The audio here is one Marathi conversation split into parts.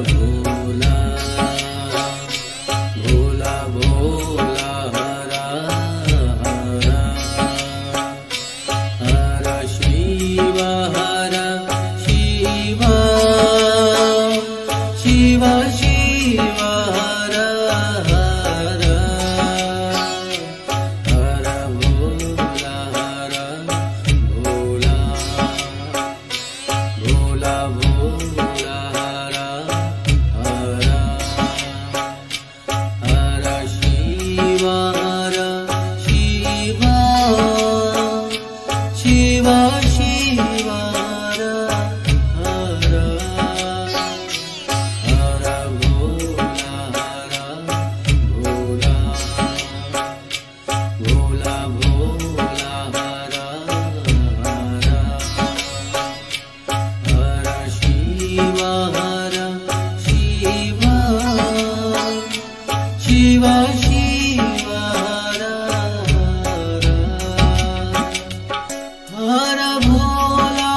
भोला भोला भोला हर हर हर शिव हर शिव शिव शिव हर हर हर भोला भोला भोला भोला हर हर हर शिव हर शिव शिव शिव हर हर हर भोला भोला भोला भोला हर हर हर शिव हर शिव शिव शिव हर हर हर भोला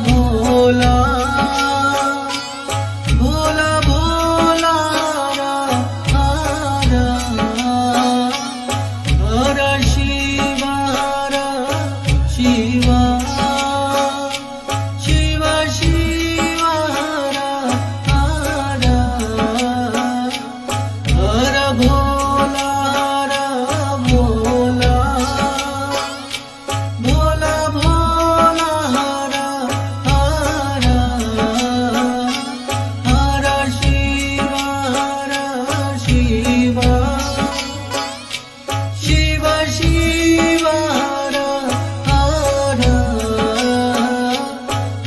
भोला भोला भोला हर हर शिव हर शिव शिव शिव हर हर हर भोला भोला भोला भोला हर हर हर शिव हर शिव शिव शिव हर हर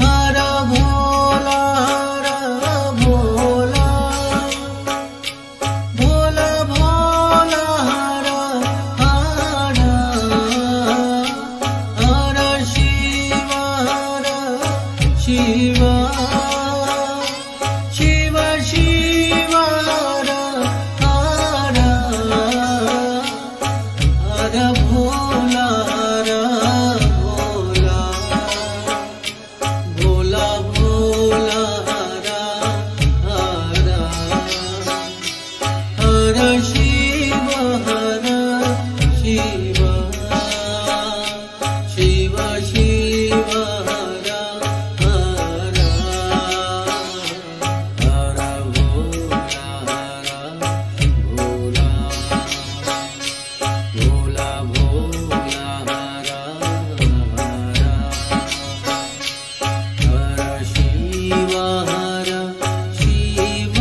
हर भोला भोला भोला भोला हर हर हर शिव हर शिव शिव शिव हर हर हर भोला भोला भोला भोला हर हर हर शिव हर शिव शिव शिव हर हर हर भोला भोला भोला भोला हर हर हर शिव हर शिव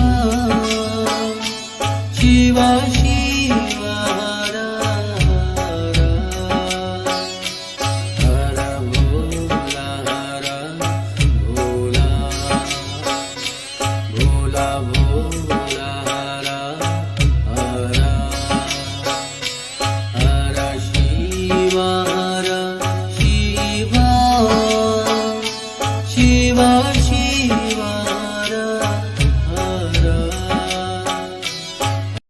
शिव शिव हर हर हर भोला भोला भोला भोला